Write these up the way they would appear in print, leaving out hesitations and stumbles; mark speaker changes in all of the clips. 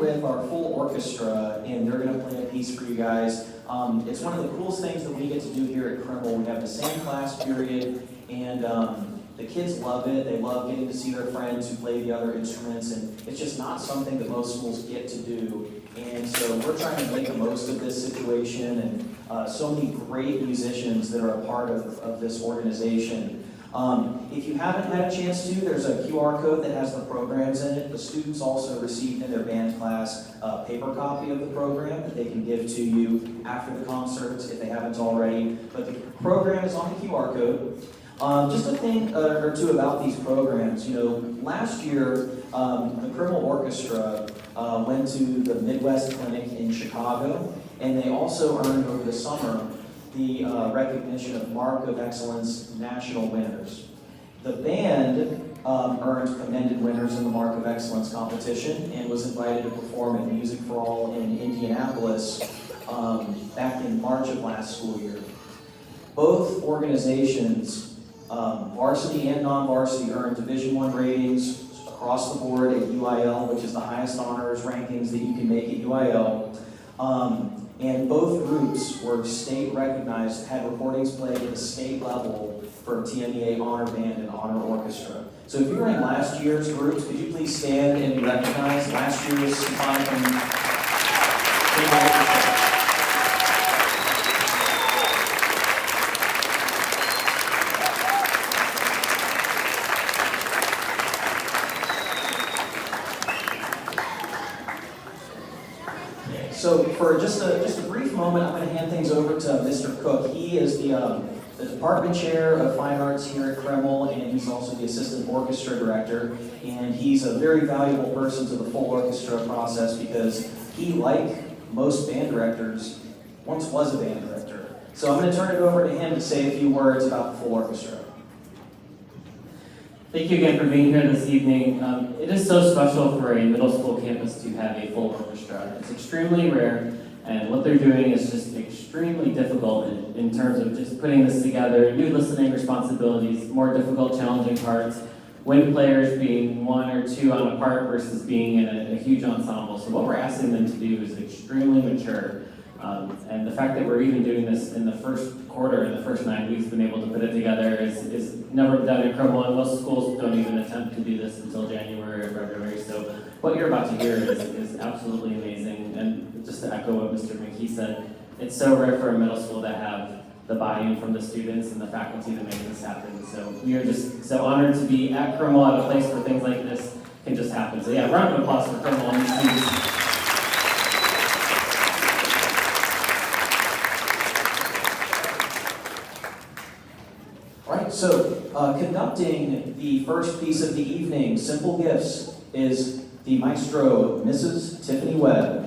Speaker 1: with our full orchestra, and they're going to play a piece for you guys. It's one of the coolest things that we get to do here at Krimmel. We have the same class period, and the kids love it. They love getting to see their friends who play the other instruments, and it's just not something that most schools get to do. And so we're trying to make the most of this situation, and so many great musicians that are a part of this organization. If you haven't had a chance to, there's a QR code that has the programs in it. The students also received in their band class a paper copy of the program that they can give to you after the concerts if they haven't already. But the program is on the QR code. Just a thing or two about these programs. You know, last year, the Krimmel Orchestra went to the Midwest Clinic in Chicago, and they also earned over the summer the recognition of Mark of Excellence National Winners. The band earned commended winners in the Mark of Excellence competition and was invited to perform at Music for All in Indianapolis back in March of last school year. Both organizations, varsity and non-varsity, earned Division I ratings across the board at UIL, which is the highest honors rankings that you can make at UIL. And both groups were state recognized, had recordings played at the state level for TMEA Honor Band and Honor Orchestra. So if you were in last year's groups, could you please stand and be recognized? Last year's symphonic and So for just a brief moment, I'm going to hand things over to Mr. Cook. He is the department chair of fine arts here at Krimmel, and he's also the assistant orchestra director. And he's a very valuable person to the full orchestra process because he, like most band directors, once was a band director. So I'm going to turn it over to him to say a few words about the full orchestra.
Speaker 2: Thank you again for being here this evening. It is so special for a middle school campus to have a full orchestra. It's extremely rare, and what they're doing is just extremely difficult in terms of just putting this together, new listening responsibilities, more difficult, challenging parts, wind players being one or two on a part versus being in a huge ensemble. So what we're asking them to do is extremely mature. And the fact that we're even doing this in the first quarter, in the first 9 weeks, been able to put it together is never done in Krimmel, and most schools don't even attempt to do this until January or February. So what you're about to hear is absolutely amazing. And just to echo what Mr. McKee said, it's so rare for a middle school to have the buy-in from the students and the faculty to make this happen. So we are just so honored to be at Krimmel, at a place where things like this can just happen. So yeah, round of applause for Krimmel and the students.
Speaker 1: So, conducting the first piece of the evening, Simple Gifts, is the maestro, Mrs. Tiffany Webb.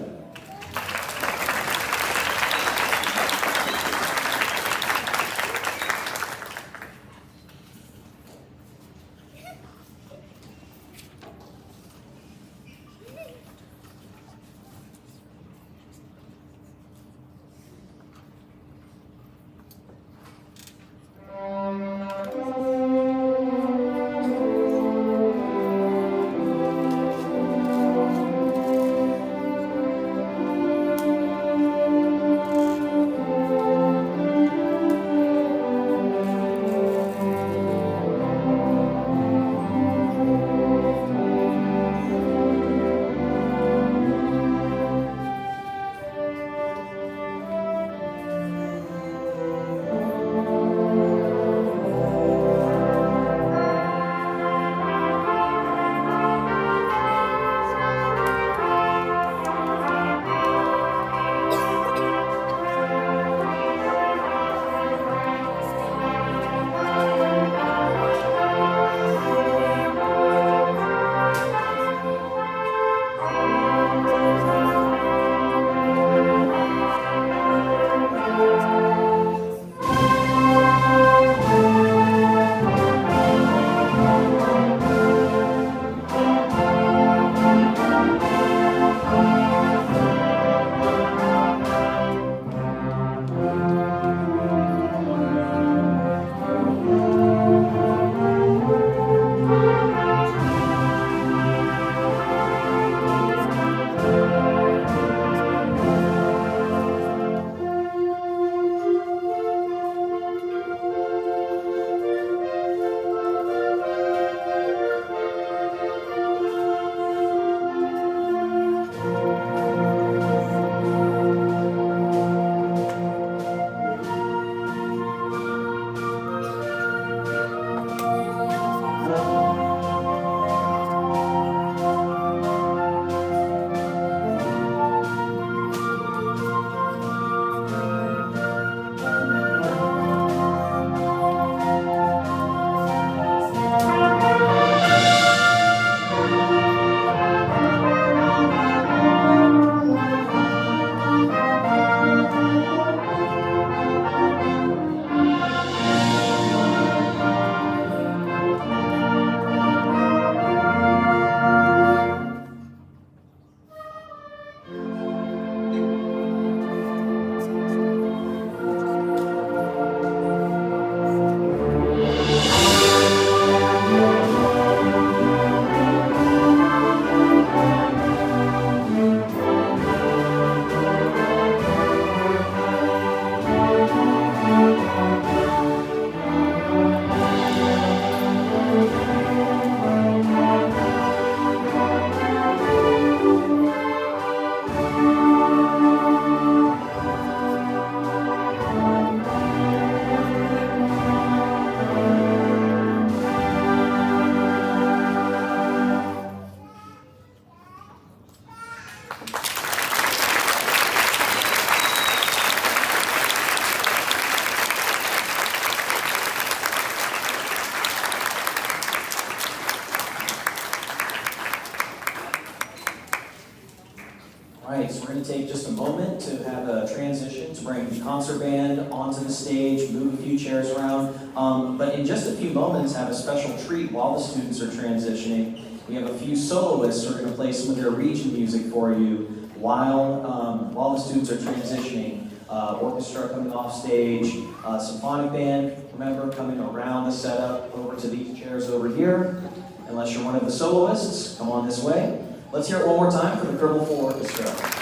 Speaker 1: All right, so we're going to take just a moment to have a transition to bring the concert band onto the stage, move a few chairs around, but in just a few moments have a special treat while the students are transitioning. We have a few soloists who are going to play some of their region music for you while the students are transitioning. Orchestra coming off stage, symphonic band, remember, coming around the setup over to these chairs over here. Unless you're one of the soloists, come on this way. Let's hear it one more time for the Krimmel Full Orchestra.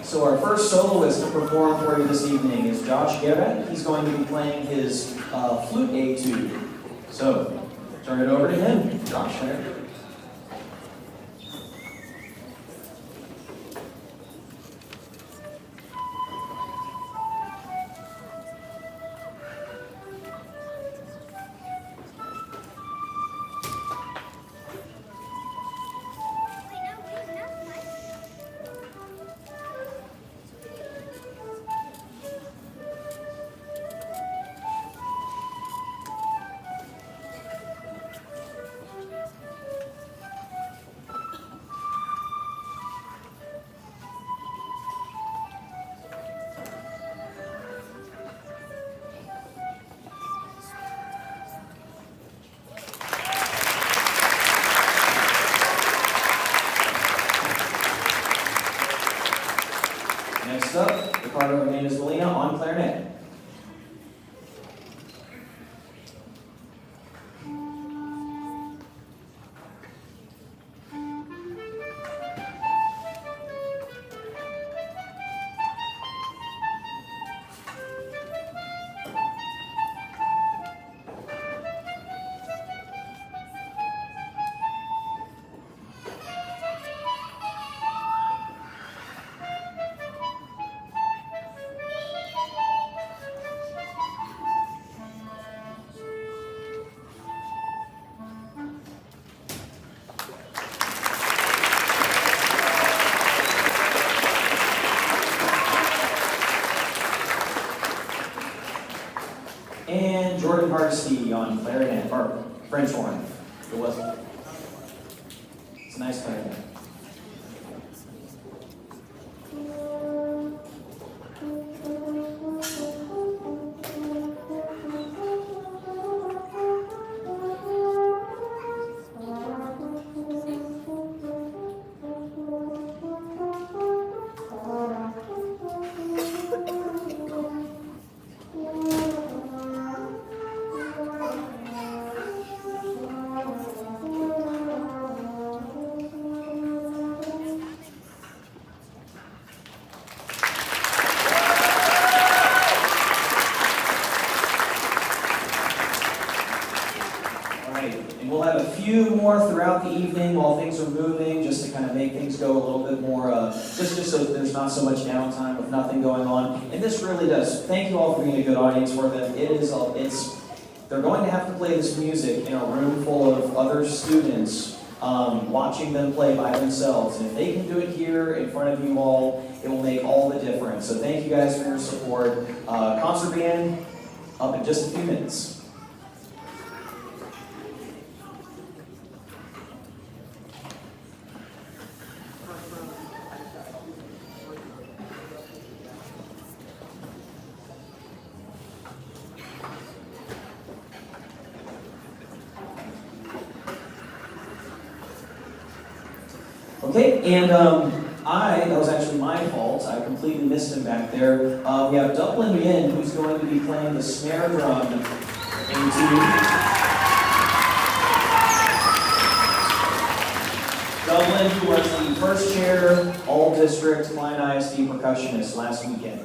Speaker 1: So our first soloist to perform for you this evening is Josh Garrett. He's going to be playing his flute etude. So, turn it over to him. Josh there. Next up, Ricardo Hernandez-Molina on clarinet. And Jordan Hardesty on clarinet, or French horn. It wasn't. It's a nice clarinet. And we'll have a few more throughout the evening while things are moving, just to kind of make things go a little bit more, just so there's not so much downtime with nothing going on. And this really does. Thank you all for being a good audience for them. They're going to have to play this music in a room full of other students, watching them play by themselves. And if they can do it here in front of you all, it will make all the difference. So thank you guys for your support. Concert band, up in just a few minutes. Okay, and that was actually my fault. I completely missed him back there. We have Dublin Min, who's going to be playing the snare drum into Dublin, who was the first chair all-district Klein ISD percussionist last weekend.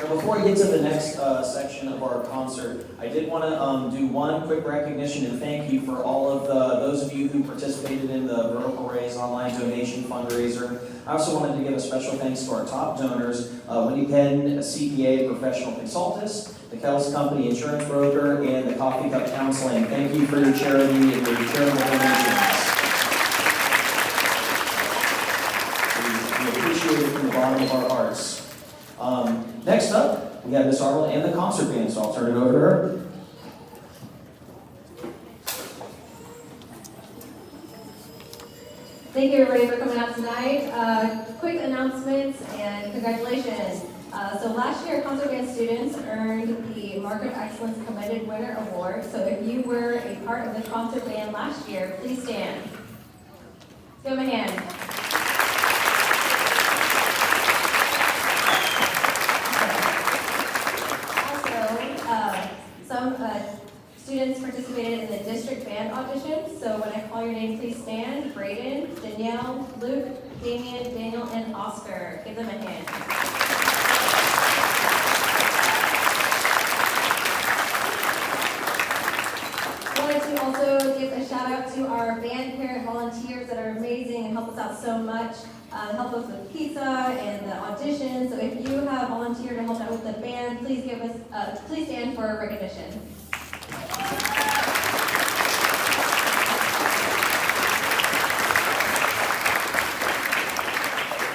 Speaker 1: Before I get to the next section of our concert, I did want to do one quick recognition and thank you for all of those of you who participated in the Vertical Raise online donation fundraiser. I also wanted to give a special thanks to our top donors, Wendy Penn, a CPA, professional consultants, the Kells Company insurance broker, and the Coffee Cup Counseling. Thank you for your charity and your charitable donations. We appreciate it from the bottom of our hearts. Next up, we have Miss Arnold and the concert band, so I'll turn it over to her.
Speaker 3: Thank you everybody for coming out tonight. Quick announcements and congratulations. So last year, concert band students earned the Mark of Excellence Commended Winner Award. So if you were a part of the concert band last year, please stand. Give them a hand. Some students participated in the district band audition, so when I call your name, please stand. Brayden, Danielle, Luke, Damien, Daniel, and Oscar. Give them a hand. I wanted to also give a shout out to our band parent volunteers that are amazing and help us out so much. Help us with pizza and the audition. So if you have volunteered to help out with the band, please please stand for recognition.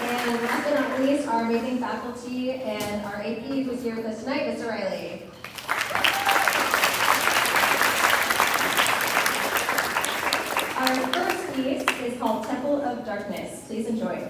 Speaker 3: And last but not least, our amazing faculty and our AP who's here with us tonight, Mr. Riley. Our first piece is called Temple of Darkness. Please enjoy.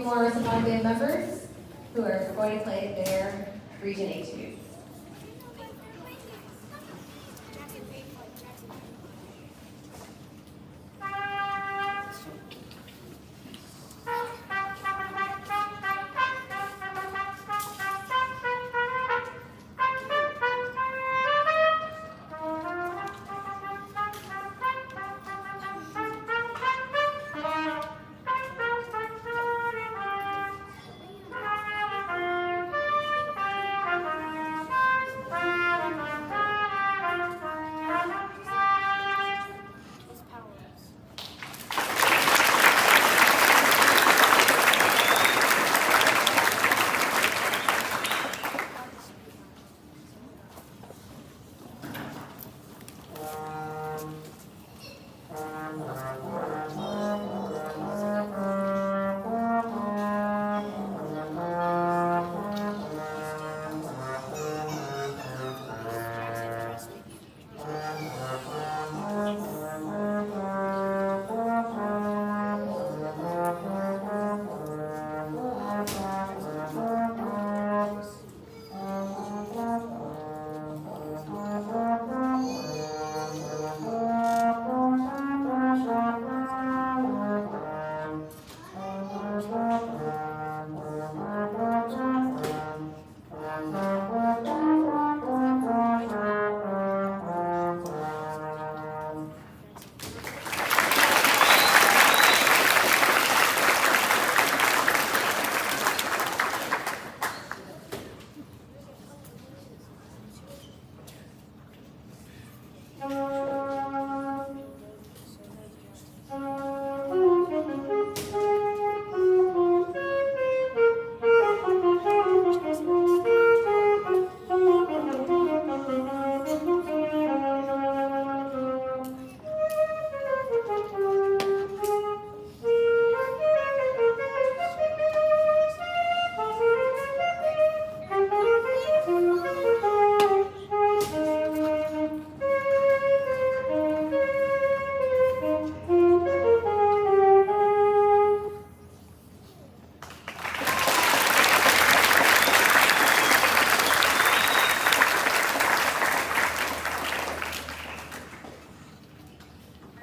Speaker 3: more supply band members who are going to play their Region 8 tunes.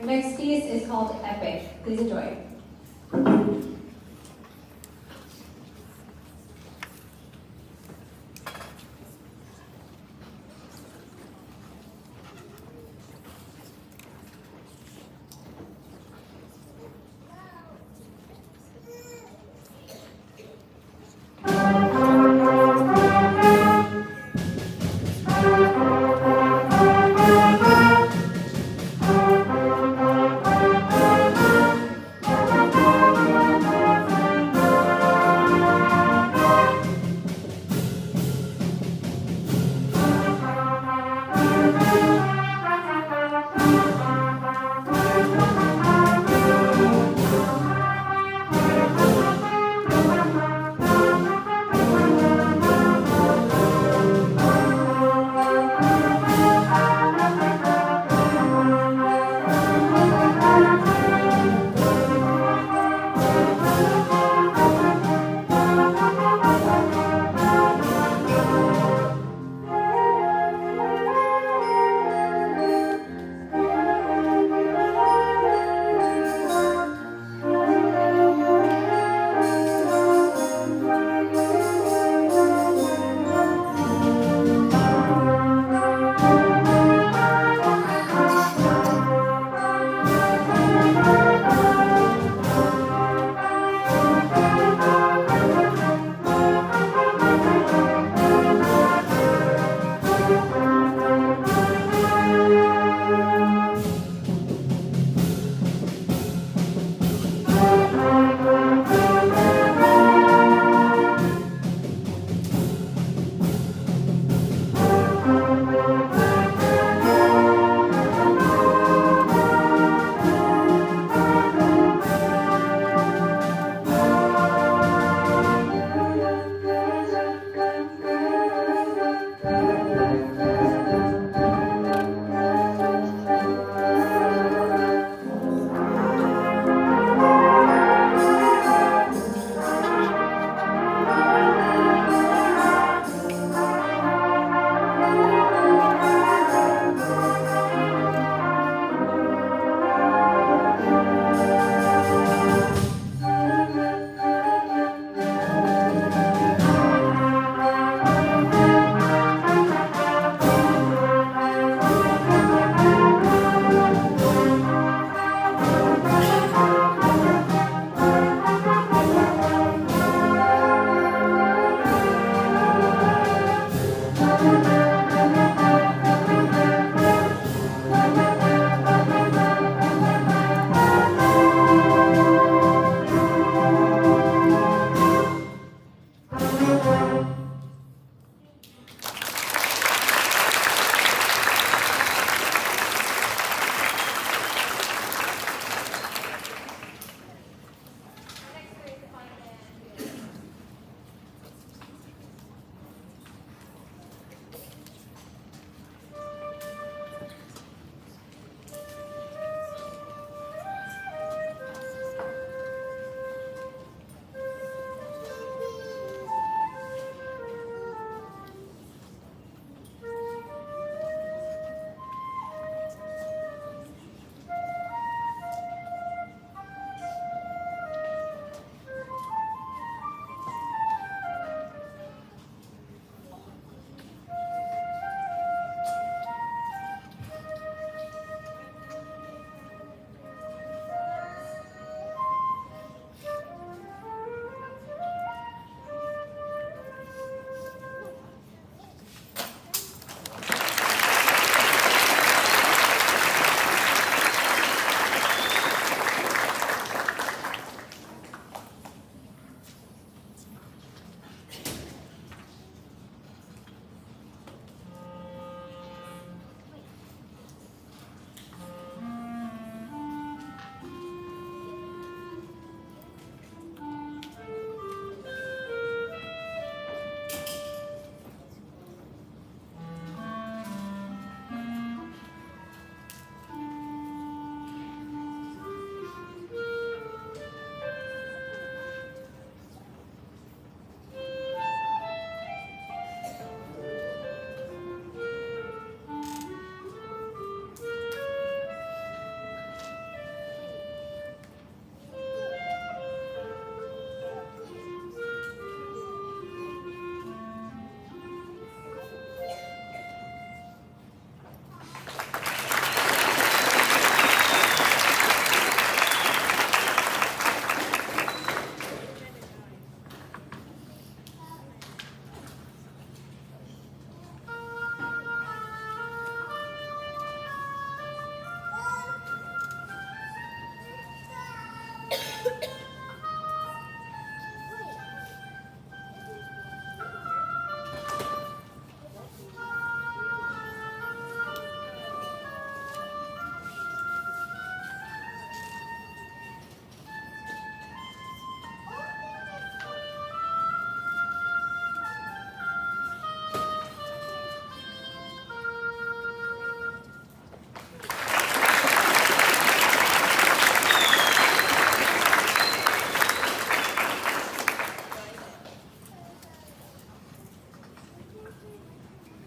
Speaker 3: Our next piece is called Epic. Please enjoy.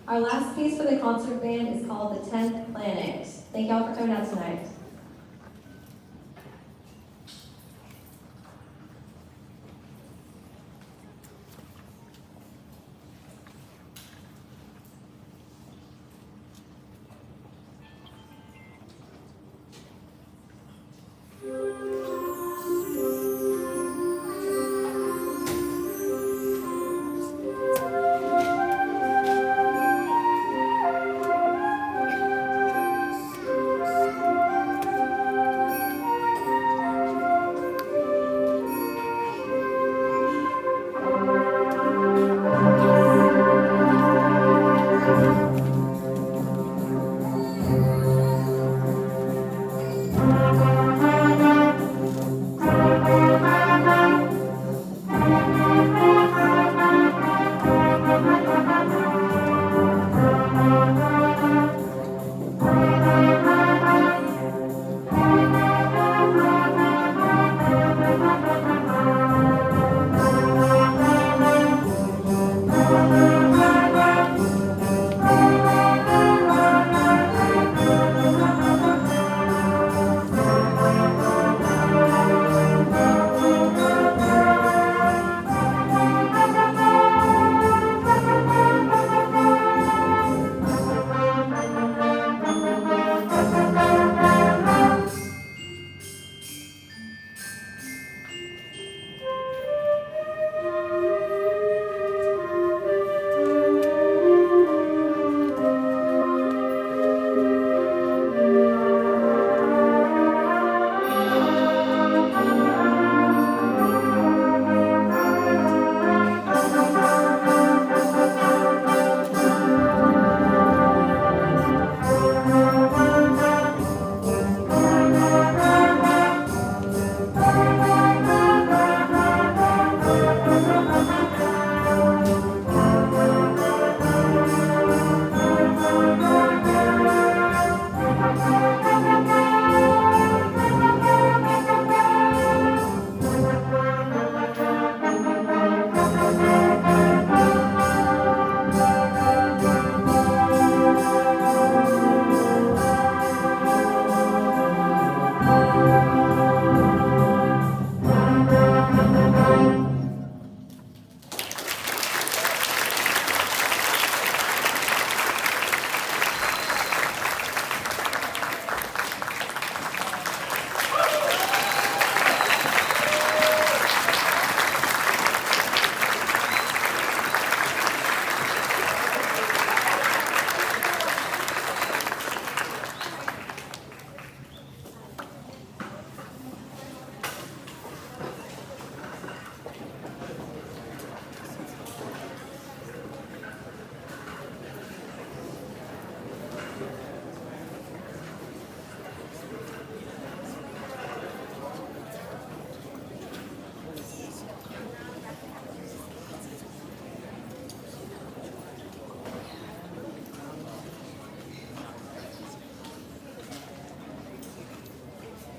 Speaker 3: Our last piece for the concert band is called The 10th Planet. Thank y'all for coming out tonight.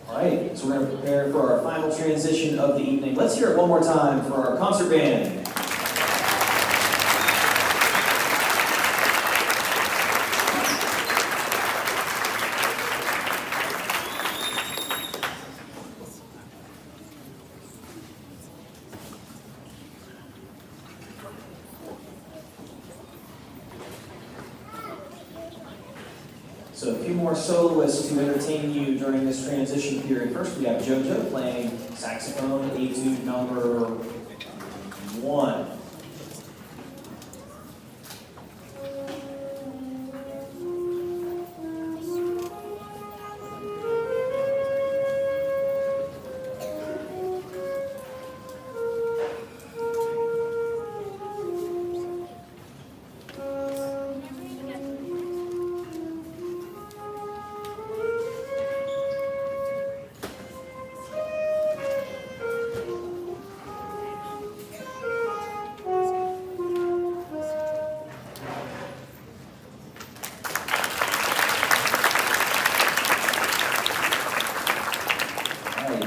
Speaker 1: All right, so we're going to prepare for our final transition of the evening. Let's hear it one more time for our concert band. So a few more soloists to entertain you during this transition period. First, we have JoJo playing saxophone, etude number 1.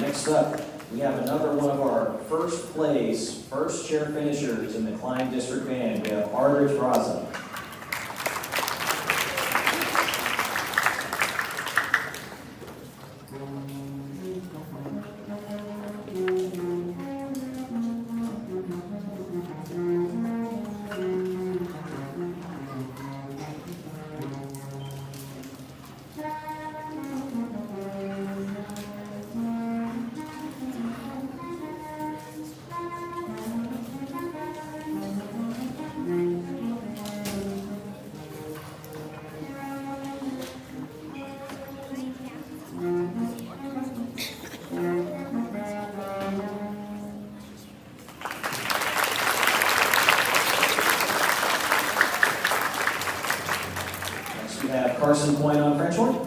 Speaker 1: Next up, we have another one of our first place, first chair finishers in the Klein District Band. We have Ardrich Raza. Next, we have Carson Coyne on French horn.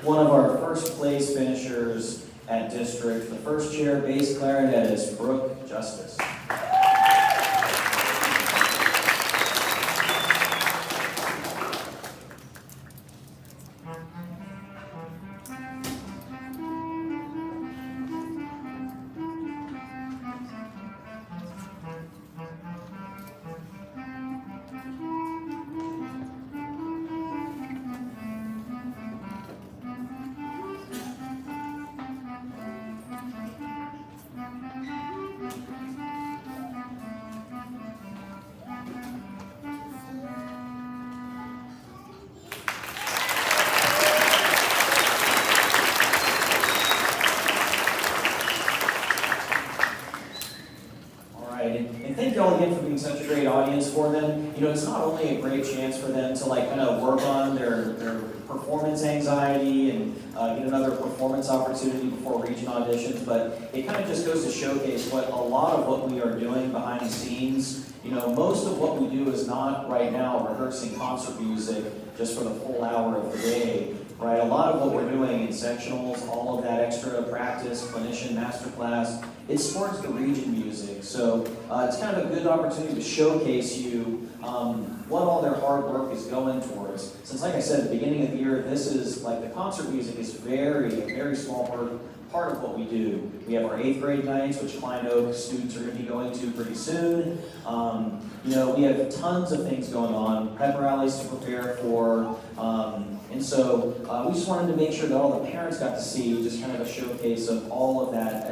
Speaker 1: One of our first place finishers at district, the first chair bass clarinet is Brooke Justice. And thank you all again for being such a great audience for them. You know, it's not only a great chance for them to like kind of work on their performance anxiety and get another performance opportunity before region auditions, but it kind of just goes to showcase what a lot of what we are doing behind the scenes. You know, most of what we do is not right now rehearsing concert music just for the full hour of the day, right? A lot of what we're doing in sectionals, all of that extra practice, clinician masterclass, it supports the region music. So it's kind of a good opportunity to showcase you what all their hard work is going towards. Since like I said, at the beginning of the year, this is like the concert music is a very small part of what we do. We have our 8th grade nights, which Klein Oak students are going to be going to pretty soon. You know, we have tons of things going on, pep rallies to prepare for, and so we just wanted to make sure that all the parents got to see just kind of a showcase of all of that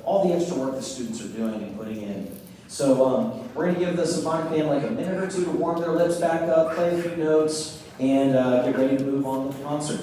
Speaker 1: all the extra work the students are doing and putting in. So we're going to give the symphonic band like a minute or two to warm their lips back up, play a few notes, and get ready to move on with the concert.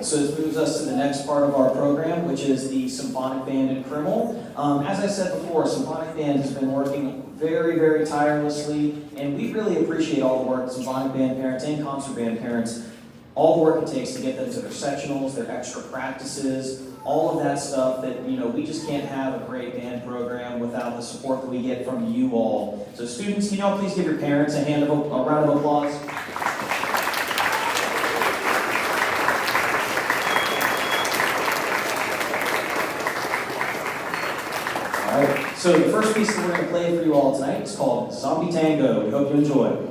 Speaker 1: so this moves us to the next part of our program, which is the Symphonic Band at Krimmel. As I said before, Symphonic Band has been working very, very tirelessly, and we really appreciate all the work Symphonic Band parents and concert band parents, all the work it takes to get them to their sectionals, their extra practices, all of that stuff that, we just can't have a great band program without the support that we get from you all. So students, can y'all please give your parents a round of applause? Alright, so the first piece that we're going to play for you all tonight is called Zombie Tango. We hope you enjoy.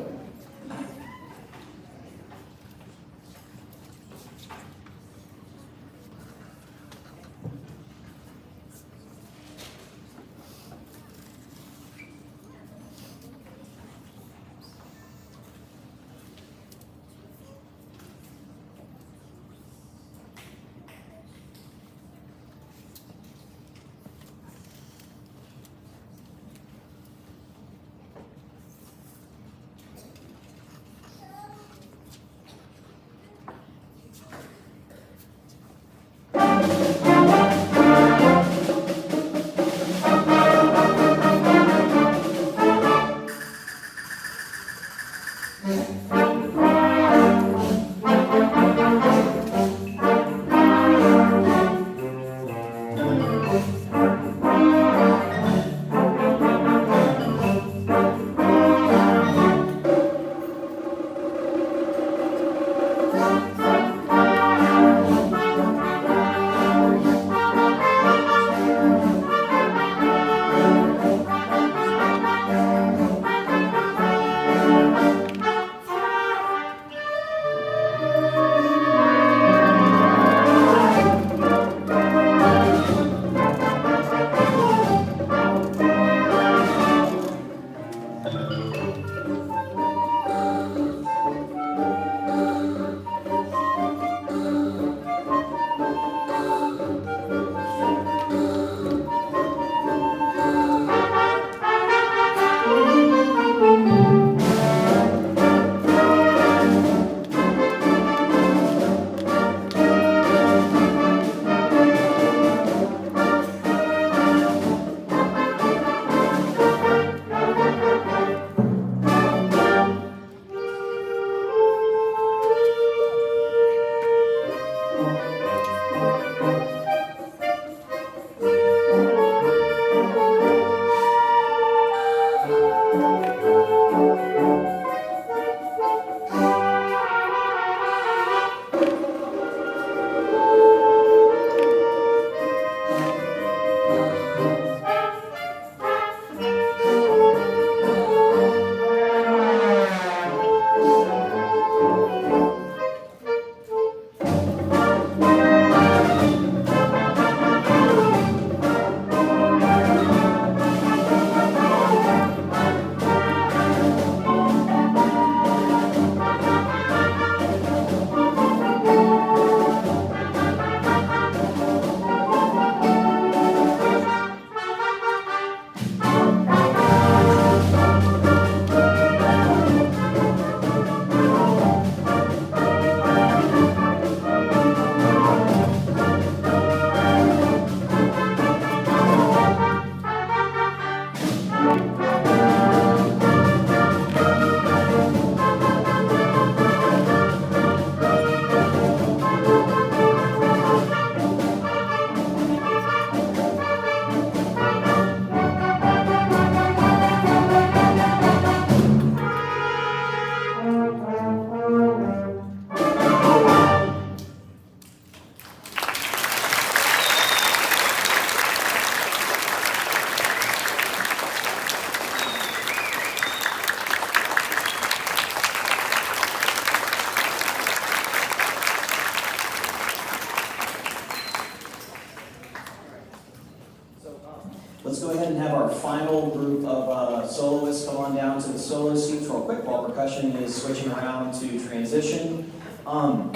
Speaker 1: Let's go ahead and have our final group of soloists come on down to the solo seats real quick while percussion is switching around to transition. One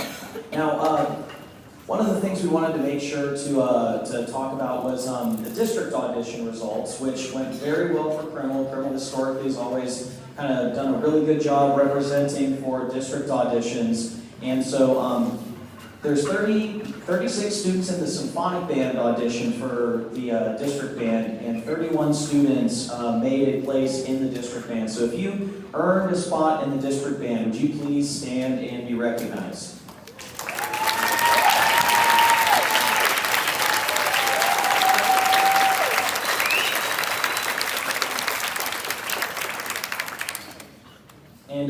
Speaker 1: of the things we wanted to make sure to talk about was the district audition results, which went very well for Krimmel. Krimmel historically has always kind of done a really good job representing for district auditions. And so There's 36 students in the symphonic band audition for the district band, and 31 students made a place in the district band. So if you earned a spot in the district band, would you please stand and be recognized? And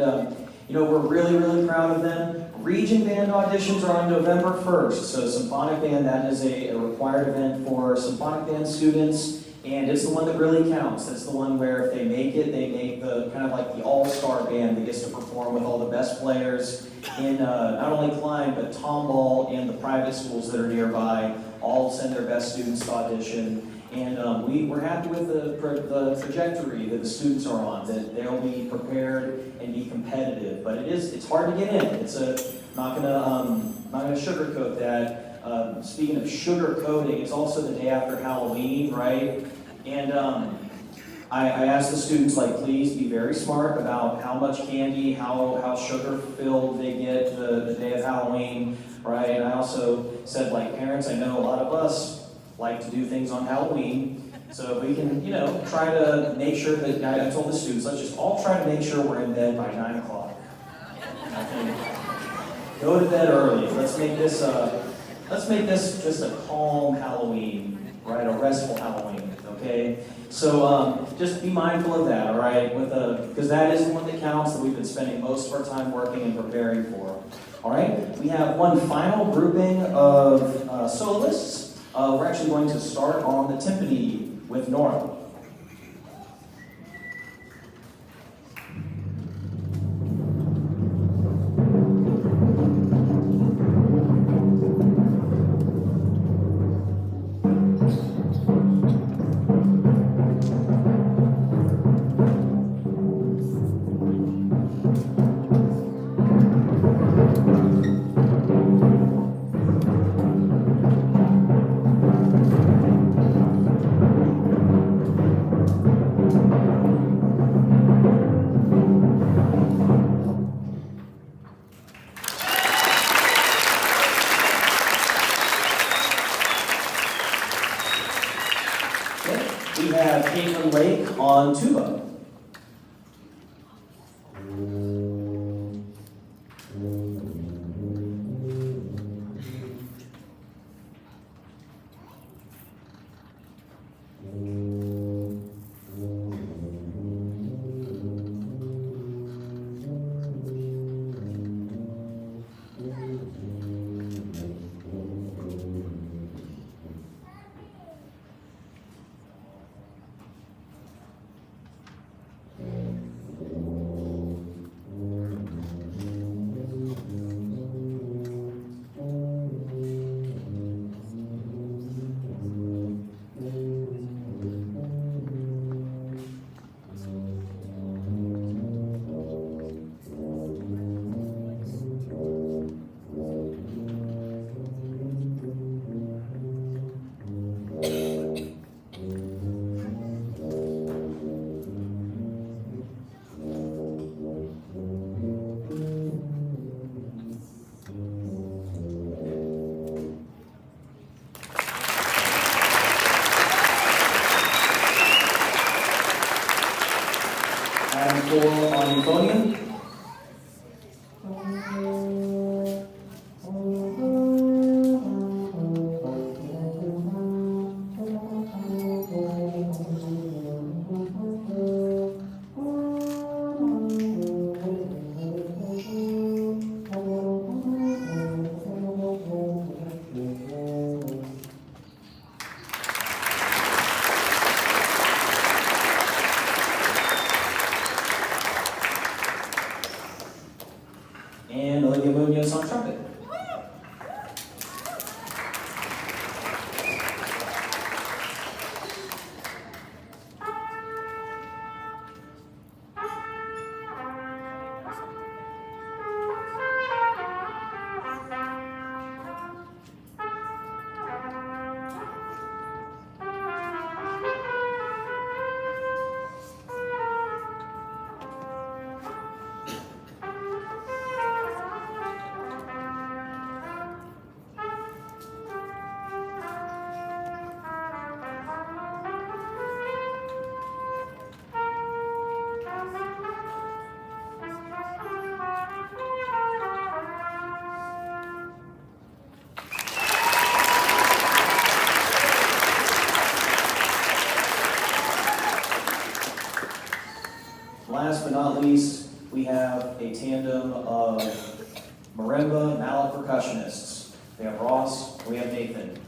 Speaker 1: we're really, really proud of them. Region band auditions are on November 1st. So symphonic band, that is a required event for symphonic band students. And it's the one that really counts. It's the one where if they make it, they make the kind of like the all-star band that gets to perform with all the best players in not only Klein, but Tomball and the private schools that are nearby. All send their best students to audition. And we're happy with the trajectory that the students are on, that they'll be prepared and be competitive. But it's hard to get in. Not gonna sugarcoat that. Speaking of sugarcoating, it's also the day after Halloween, right? And I asked the students, please be very smart about how much candy, how sugar-filled they get the day of Halloween, right? And I also said, parents, I know a lot of us like to do things on Halloween, so if we can, try to make sure that, I told the students, let's just all try to make sure we're in bed by 9 o'clock. I think, go to bed early. Let's make this just a calm Halloween, right? A restful Halloween, okay? So just be mindful of that, all right? Because that is the one that counts, that we've been spending most of our time working and preparing for. All right? We have one final grouping of soloists. We're actually going to start on the timpani with Nora. We have Caitlin Lake on tuba. Adam Cole on euphonium. last but not least, we have a tandem of marimba mallet percussionists. We have Ross, and we have Nathan.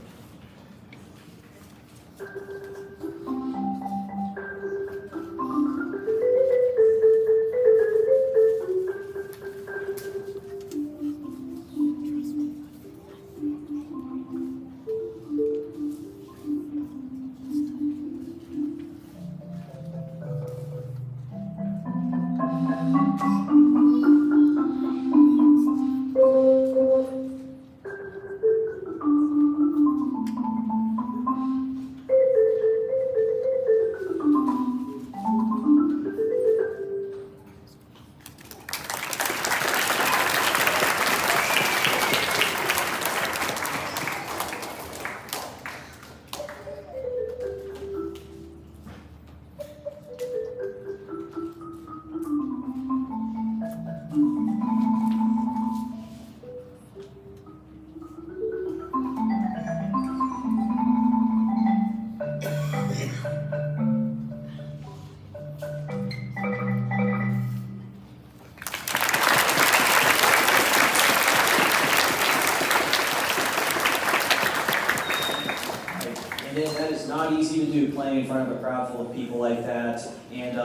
Speaker 1: That is not easy to do, playing in front of a crowd full of people like that. And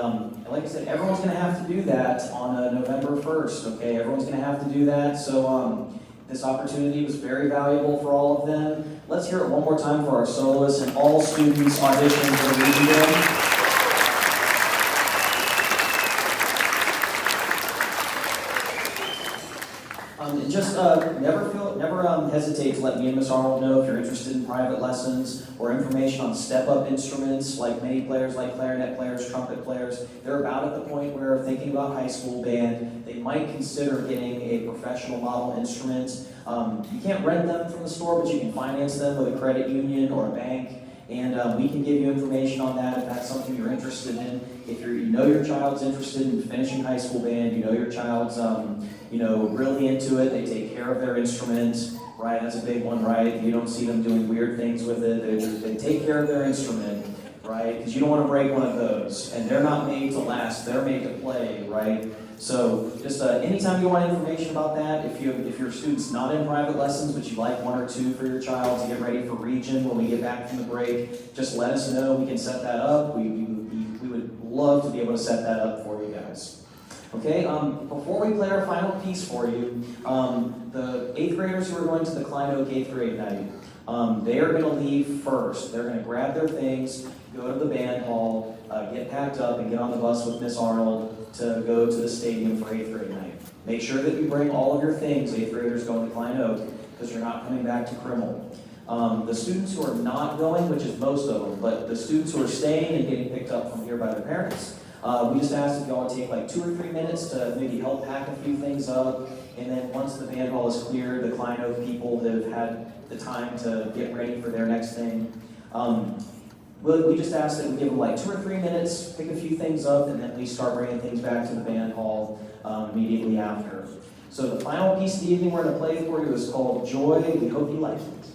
Speaker 1: like I said, everyone's going to have to do that on November 1st, okay? Everyone's going to have to do that. So this opportunity was very valuable for all of them. Let's hear it one more time for our soloists and all students auditioning for the Region Day. And just never hesitate to let me and Miss Arnold know if you're interested in private lessons or information on step-up instruments like many players, like clarinet players, trumpet players. They're about at the point where thinking about high school band, they might consider getting a professional model instrument. You can't rent them from the store, but you can finance them with a credit union or a bank. And we can give you information on that if that's something you're interested in. If you know your child's interested in finishing high school band, you know your child's really into it, they take care of their instrument, right? That's a big one, right? You don't see them doing weird things with it. They take care of their instrument, right? Because you don't want to break one of those. And they're not made to last, they're made to play, right? So just anytime you want information about that, if your student's not in private lessons, but you'd like one or two for your child to get ready for region when we get back from the break, just let us know. We can set that up. We would love to be able to set that up for you guys. Okay, before we play our final piece for you, the 8th graders who are going to the Klein Oak 8th grade night, they are going to leave first. They're going to grab their things, go to the band hall, get packed up, and get on the bus with Miss Arnold to go to the stadium for 8th grade night. Make sure that you bring all of your things, 8th graders going to Klein Oak, because you're not coming back to Krimmel. The students who are not going, which is most of them, but the students who are staying and getting picked up from here by their parents, we just asked if y'all would take like 2 or 3 minutes to maybe help pack a few things up, and then once the band hall is cleared, the Klein Oak people have had the time to get ready for their next thing. We just asked that we give them like 2 or 3 minutes, pick a few things up, and then we start bringing things back to the band hall immediately after. So the final piece of the evening we're going to play for you is called Joy. We hope you like it.